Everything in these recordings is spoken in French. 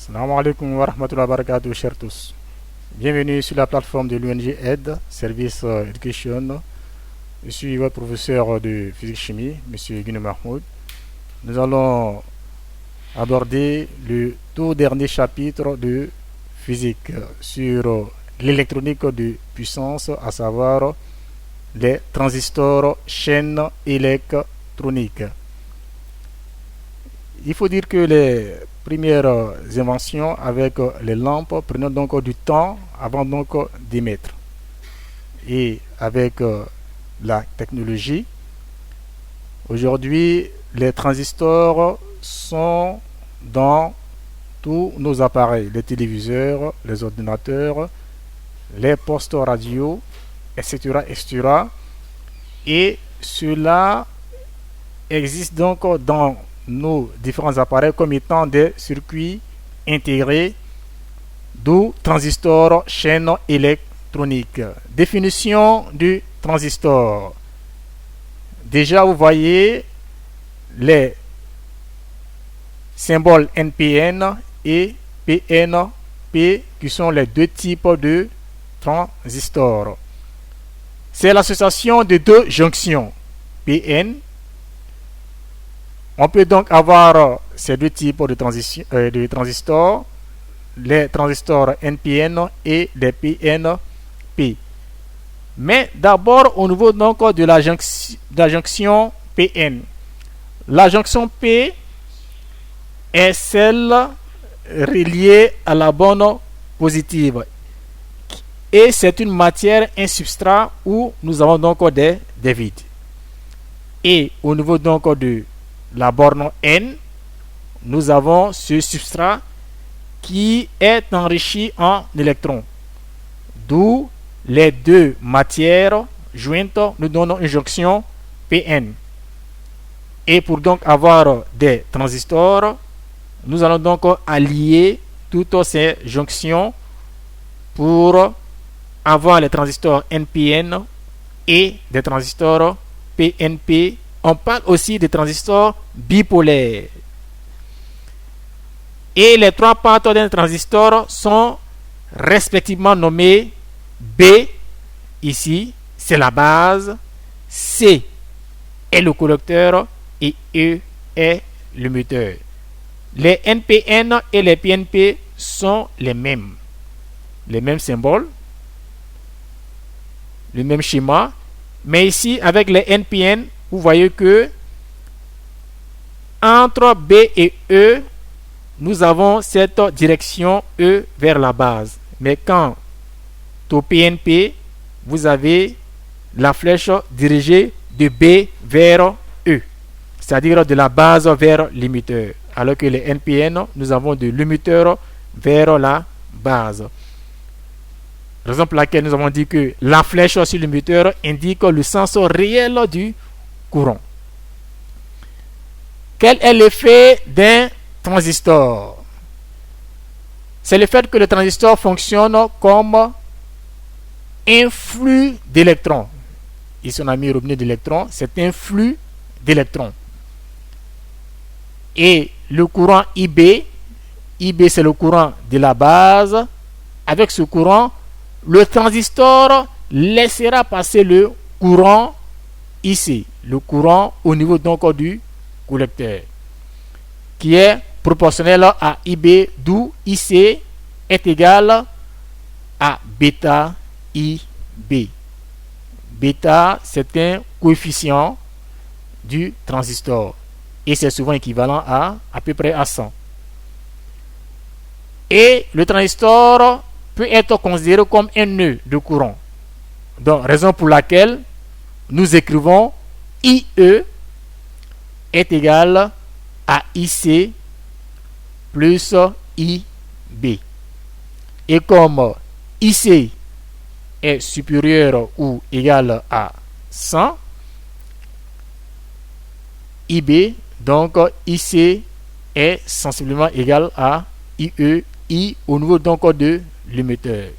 Salam alaikum wa rahmatullahi wa barakatuh, chers tous. Bienvenue sur la plateforme de l'ONG Aide, Service Education. Je suis votre professeur de physique-chimie, M. Guinou Mahmoud. Nous allons aborder le tout dernier chapitre de physique sur l'électronique de puissance, à savoir les transistors chaînes électroniques. Il faut dire que les premières inventions avec les lampes prenaient donc du temps avant donc d'émettre. Et avec la technologie, aujourd'hui, les transistors sont dans tous nos appareils, les téléviseurs, les ordinateurs, les postes radio, etc., etc. Et cela existe donc dans nos différents appareils comme étant des circuits intégrés, d'où transistor chaîne électronique. Définition du transistor. Déjà, vous voyez les symboles NPN et PNP qui sont les deux types de transistors. C'est l'association de deux jonctions PN. On peut donc avoir ces deux types de transistors, les transistors NPN et les PNP. Mais d'abord au niveau donc de la jonction PN. La jonction P est celle reliée à la bonne positive. Et c'est une matière, un substrat où nous avons donc des vides. Et au niveau donc de la borne N, nous avons ce substrat qui est enrichi en électrons. D'où les deux matières jointes nous donnent une jonction PN. Et pour donc avoir des transistors, nous allons donc allier toutes ces jonctions pour avoir les transistors NPN et des transistors PNP. On parle aussi des transistors bipolaires. Et les trois parties d'un transistor sont respectivement nommées B, ici, c'est la base, C est le collecteur et E est l'émetteur. Les NPN et les PNP sont les mêmes symboles, le même schéma, mais ici avec les NPN, vous voyez que entre B et E, nous avons cette direction E vers la base. Mais quand au PNP, vous avez la flèche dirigée de B vers E, c'est-à-dire de la base vers l'émetteur. Alors que les NPN, nous avons de l'émetteur vers la base. Raison pour laquelle nous avons dit que la flèche sur l'émetteur indique le sens réel du courant. Quel est l'effet d'un transistor? C'est le fait que le transistor fonctionne comme un flux d'électrons. Ici on a mis robinet d'électrons, c'est un flux d'électrons. Et le courant IB c'est le courant de la base. Avec ce courant, le transistor laissera passer le courant IC, le courant au niveau donc du collecteur, qui est proportionnel à IB, d'où IC est égal à bêta IB. Bêta, c'est un coefficient du transistor et c'est souvent équivalent à peu près à 100. Et le transistor peut être considéré comme un nœud de courant. Donc, raison pour laquelle nous écrivons IE est égal à IC plus IB. Et comme IC est supérieur ou égal à 100, IB, donc IC est sensiblement égal à IE, I au niveau donc de l'émetteur.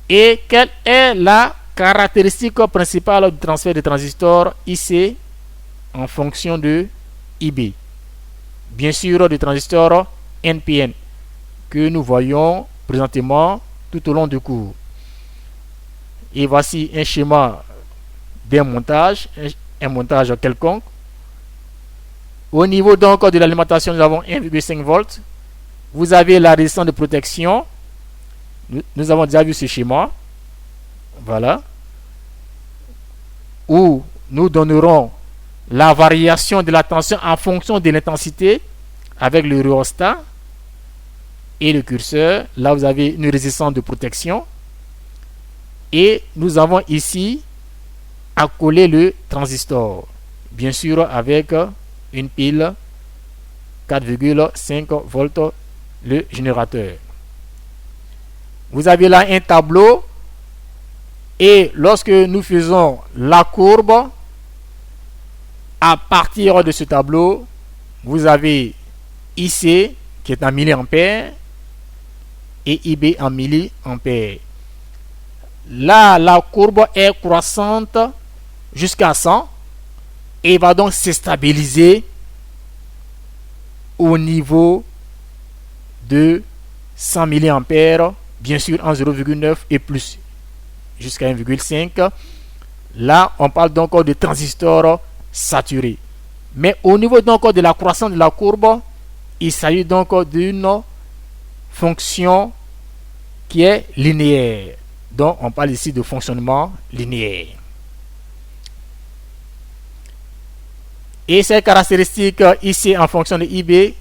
Et quelle est la caractéristique principale du transfert de transistor IC en fonction de IB? Bien sûr, du transistor NPN que nous voyons présentement tout au long du cours. Et voici un schéma d'un montage, un montage quelconque. Au niveau donc de l'alimentation, nous avons 1,5 volts. Vous avez la résistance de protection. Nous avons déjà vu ce schéma. Voilà. Où nous donnerons la variation de la tension en fonction de l'intensité avec le rhéostat et le curseur. Là, vous avez une résistance de protection. Et nous avons ici accolé le transistor. Bien sûr, avec une pile 4,5 volts, le générateur. Vous avez là un tableau. Et lorsque nous faisons la courbe, à partir de ce tableau, vous avez IC qui est en milliampères et IB en milliampères. Là, la courbe est croissante jusqu'à 100 et va donc se stabiliser au niveau de 100 milliampères, bien sûr en 0,9 et plus, jusqu'à 1,5. Là, on parle donc de transistors saturés. Mais au niveau donc de la croissance de la courbe, il s'agit donc d'une fonction qui est linéaire. Donc, on parle ici de fonctionnement linéaire. Et ces caractéristiques ici en fonction de IB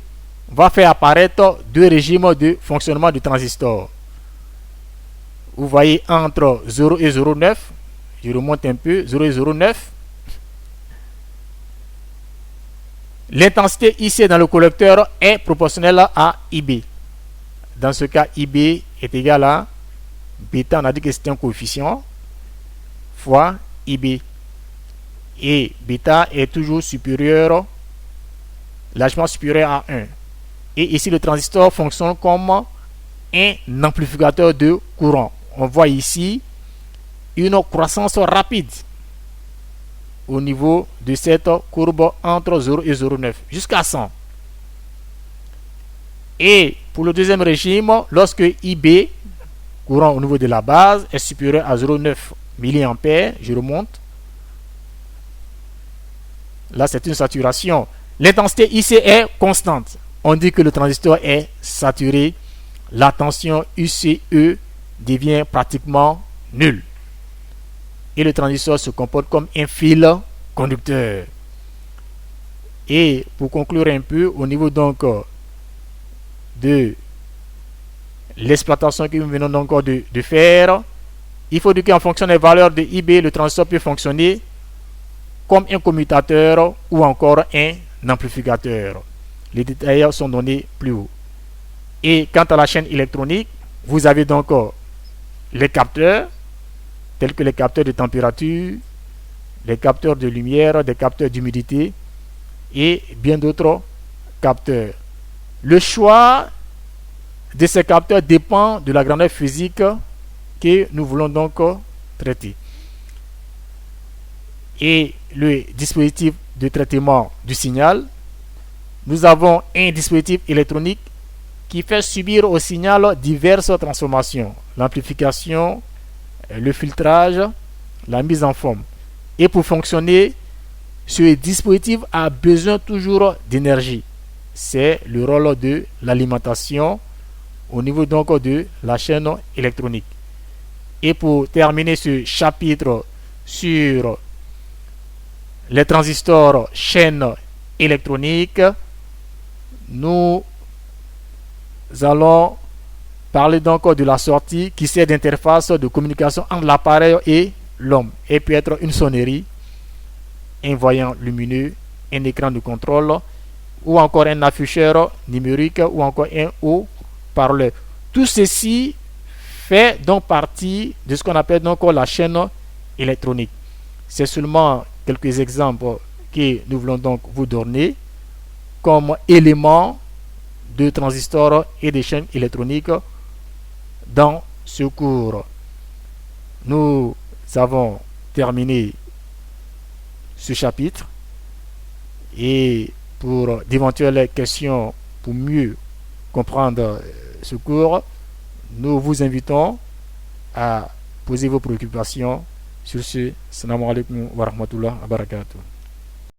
va faire apparaître deux régimes de fonctionnement du transistor. Vous voyez entre 0 et 0,9, je remonte un peu, 0 et 0,9. L'intensité IC dans le collecteur est proportionnelle à IB. Dans ce cas, IB est égal à bêta, on a dit que c'est un coefficient, fois IB. Et bêta est toujours supérieur, largement supérieur à 1. Et ici, le transistor fonctionne comme un amplificateur de courant. On voit ici une croissance rapide au niveau de cette courbe entre 0 et 0,9 jusqu'à 100. Et pour le deuxième régime, lorsque IB, courant au niveau de la base, est supérieur à 0,9 mA, je remonte. Là, c'est une saturation. L'intensité IC est constante. On dit que le transistor est saturé. La tension UCE devient pratiquement nulle. Et le transistor se comporte comme un fil conducteur. Et pour conclure un peu, au niveau donc de l'exploitation que nous venons donc de faire, il faut dire qu'en fonction des valeurs de IB, le transistor peut fonctionner comme un commutateur ou encore un amplificateur. Les détails sont donnés plus haut. Et quant à la chaîne électronique, vous avez donc les capteurs, tels que les capteurs de température, les capteurs de lumière, des capteurs d'humidité et bien d'autres capteurs. Le choix de ces capteurs dépend de la grandeur physique que nous voulons donc traiter. Et le dispositif de traitement du signal, nous avons un dispositif électronique qui fait subir au signal diverses transformations, l'amplification, le filtrage, la mise en forme. Et pour fonctionner, ce dispositif a besoin toujours d'énergie. C'est le rôle de l'alimentation au niveau donc de la chaîne électronique. Et pour terminer ce chapitre sur les transistors chaîne électronique, nous allons parler donc de la sortie qui sert d'interface de communication entre l'appareil et l'homme. Et peut être une sonnerie, un voyant lumineux, un écran de contrôle, ou encore un afficheur numérique, ou encore un haut-parleur. Tout ceci fait donc partie de ce qu'on appelle donc la chaîne électronique. C'est seulement quelques exemples que nous voulons donc vous donner comme éléments de transistors et de chaînes électroniques dans ce cours. Nous avons terminé ce chapitre et pour d'éventuelles questions pour mieux comprendre ce cours, nous vous invitons à poser vos préoccupations. Sur ce, salam alaikum wa rahmatullah wa barakatuh.